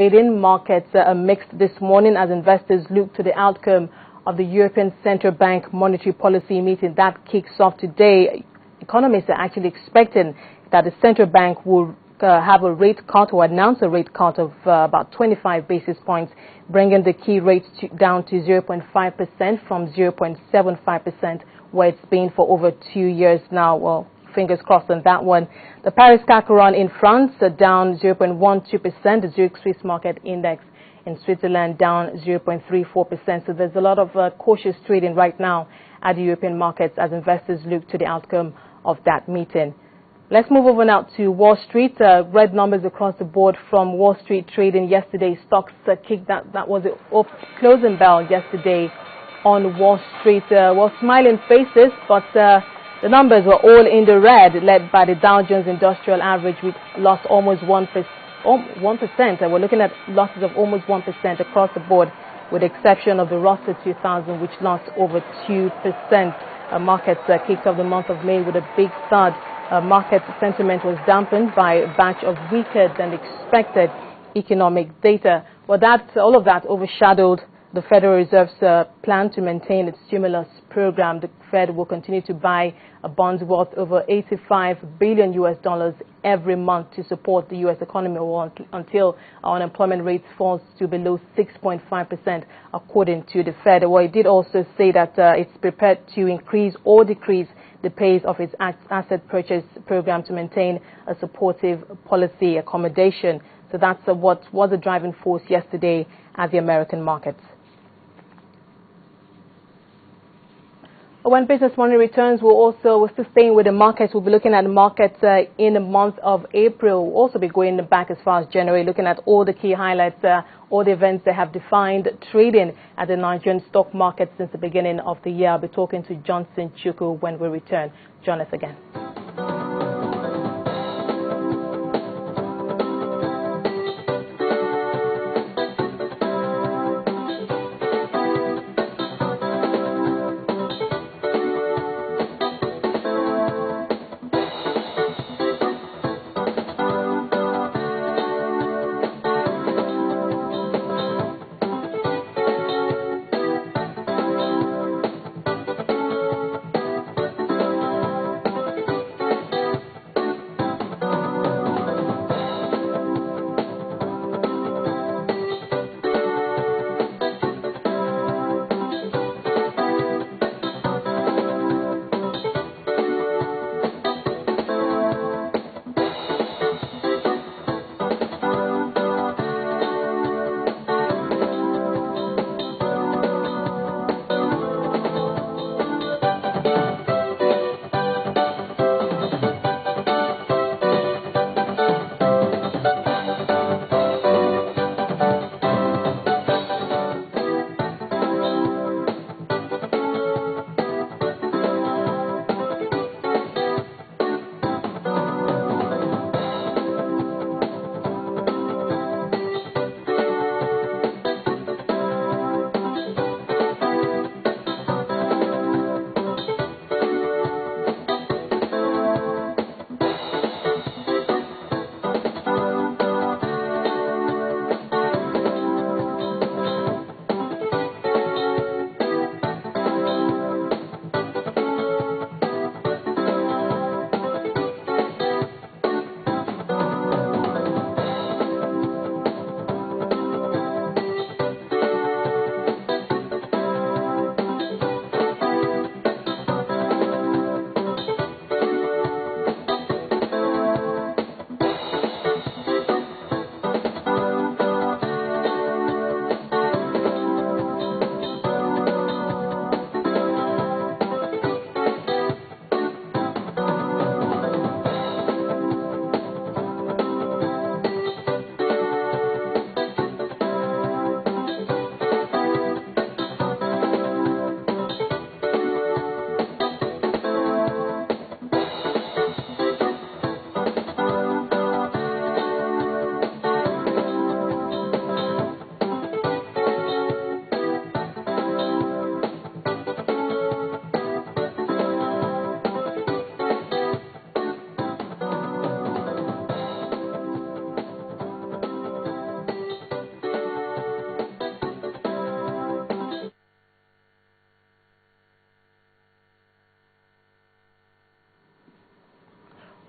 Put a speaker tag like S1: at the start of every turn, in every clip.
S1: Trading markets are mixed this morning as investors look to the outcome of the European Central Bank monetary policy meeting that kicks off today. Economists are actually expecting that the central bank will have a rate cut or announce a rate cut of about 25 basis points, bringing the key rate down to 0.5% from 0.75%, where it's been for over 2 years now. Well, fingers crossed on that one. The Paris CAC 40 in France down 0.12%. The Zurich Swiss Market Index in Switzerland down 0.34%. So there's a lot of cautious trading right now at the European markets as investors look to the outcome of that meeting. Let's move over now to Wall Street. Red numbers across the board from Wall Street trading yesterday. Stocks kicked that was the closing bell yesterday on Wall Street. Well, smiling faces, but the numbers were all in the red, led by the Dow Jones Industrial Average, which lost almost 1%. We're looking at losses of almost 1% across the board, with the exception of the Russell 2000, which lost over 2%. Markets kicked off the month of May with a big thud. Market sentiment was dampened by a batch of weaker than expected economic data. Well, all of that overshadowed the Federal Reserve's plan to maintain its stimulus program. The Fed will continue to buy bonds worth over $85 billion every month to support the U.S. economy until unemployment rate falls to below 6.5%, according to the Fed. Well, it did also say that it's prepared to increase or decrease the pace of its asset purchase program to maintain a supportive policy accommodation. So that's what was a driving force yesterday at the American markets. When business money returns, we're still staying with the markets. We'll be looking at the markets in the month of April. We'll also be going back as far as January, looking at all the key highlights, all the events that have defined trading at the Nigerian stock market since the beginning of the year. I'll be talking to Johnson Chukwu when we return. Join us again.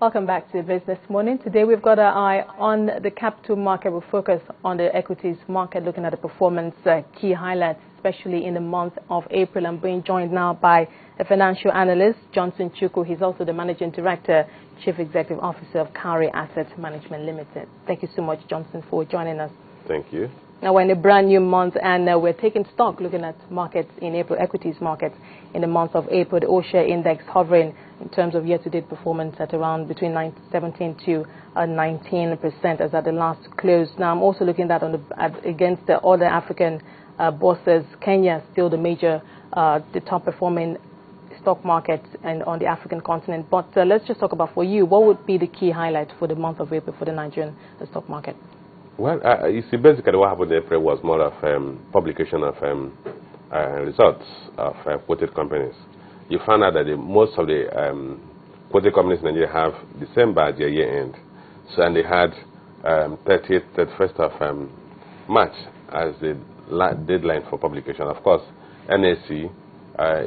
S1: Welcome back to Business Morning. Today we've got our eye on the capital market. We'll focus on the equities market, looking at the performance key highlights, especially in the month of April. I'm being joined now by a financial analyst, Johnson Chukwu. He's also the Managing Director, Chief Executive Officer of Cowrie Asset Management Limited. Thank you so much, Johnson, for joining us.
S2: Thank you.
S1: Now, we're in a brand new month, and we're taking stock, looking at markets in April, equities markets in the month of April. The all-share index hovering in terms of year-to-date performance at around between 17 to 19% as at the last close. Now, I'm also looking at against the other African bourses. Kenya is still the top-performing stock market and on the African continent. But let's just talk about, for you, what would be the key highlight for the month of April for the Nigerian stock market?
S2: Well, you see, basically what happened in April was more of publication of results of quoted companies. You found out that most of the quoted companies in Nigeria have December as their year end. So, and they had 31st of March as the deadline for publication. Of course, NSC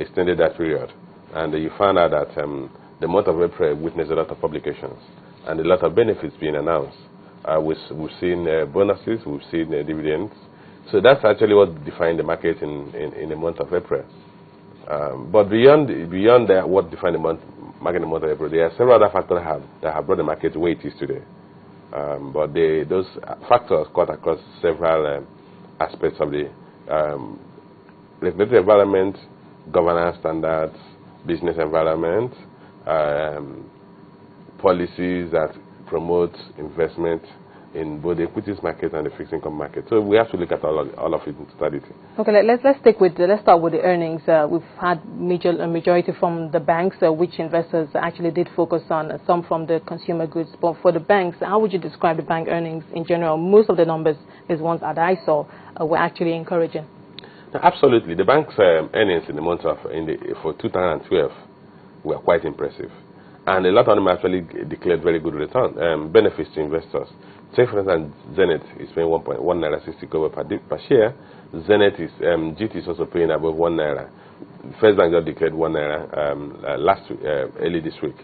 S2: extended that period. And you found out that the month of April witnessed a lot of publications and a lot of benefits being announced. We've seen bonuses, we've seen dividends. So that's actually what defined the market in the month of April. But beyond that, what defined the market in the month of April, there are several other factors that have brought the market to where it is today. But those factors cut across several aspects of the regulatory environment, governance standards, business environment, policies that promote investment in both the equities market and the fixed income market. So we have to look at all of it in totality. Okay,
S1: let's start with the earnings. We've had a majority from the banks, which investors actually did focus on, some from the consumer goods. But for the banks, how would you describe the bank earnings in general? Most of the numbers, these ones that I saw, were actually encouraging.
S2: Absolutely. The bank's earnings in the month of for 2012 were quite impressive. And a lot of them actually declared very good return, benefits to investors. Say, for instance, Zenith is paying 1.1 naira 60 kobo per share. Zenith is, GT is also paying above 1 naira. First Bank just declared 1 naira early this week.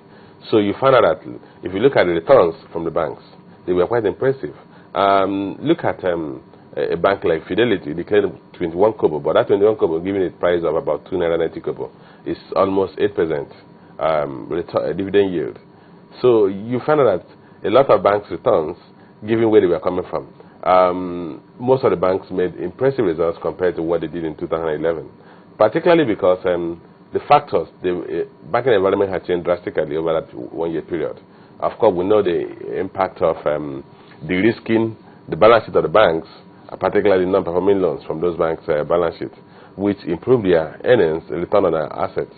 S2: So you find out that if you look at the returns from the banks, they were quite impressive. Look at a bank like Fidelity, declared 21 kobo, but that 21 kobo, giving it price of about 2 naira 90 kobo, is almost 8%. Dividend yield. So you find out that a lot of banks' returns, given where they were coming from, most of the banks made impressive results compared to what they did in 2011, particularly because the factors, the banking environment had changed drastically over that 1 year period. Of course, we know the impact of de-risking the balance sheet of the banks, particularly non-performing loans from those banks' balance sheets, which improved their earnings, return on their assets.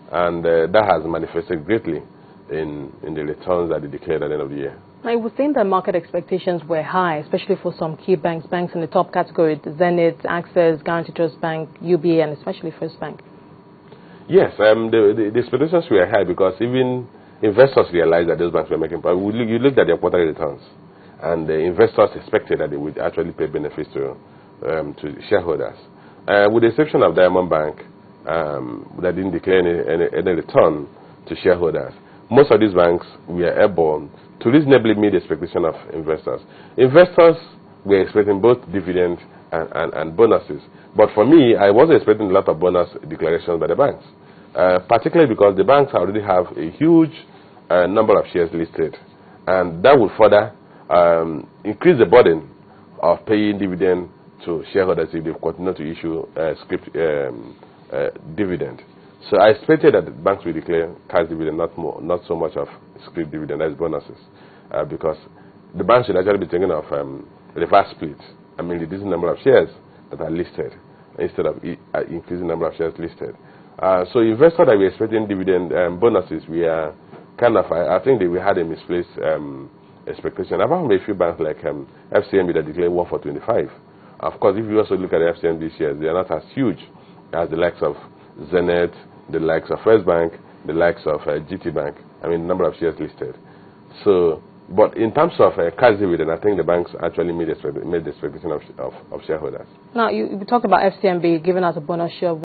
S2: And that has manifested greatly in the returns that they declared at the end of the year.
S1: I would think that market expectations were high, especially for some key banks in the top category, Zenith, Access, Guaranty Trust Bank, UBA, and especially First Bank.
S2: Yes, the expectations were high because even investors realized that those banks were making profit. You looked at their quarterly returns, and the investors expected that they would actually pay benefits to shareholders. With the exception of Diamond Bank, that didn't declare any return to shareholders. Most of these banks were able to reasonably meet the expectation of investors. Investors were expecting both dividends and bonuses. But for me, I wasn't expecting a lot of bonus declarations by the banks, particularly because the banks already have a huge number of shares listed. And that will further increase the burden of paying dividend to shareholders if they continue to issue scrip dividend. So I expected that the banks will declare cash dividend, not so much of scrip dividend as bonuses, because the banks should actually be thinking of reverse split. I mean, reducing the number of shares that are listed instead of increasing the number of shares listed. So investors that were expecting dividend bonuses, we are kind of, I think that we had a misplaced expectation. Apart from a few banks like FCMB that declared 1 for 25. Of course, if you also look at the FCMB shares, they are not as huge as the likes of Zenith, the likes of First Bank, the likes of GT Bank. I mean, the number of shares listed. So, but in terms of cash dividend, I think the banks actually made the expectation of shareholders.
S1: Now, you talked about FCMB giving us a bonus share of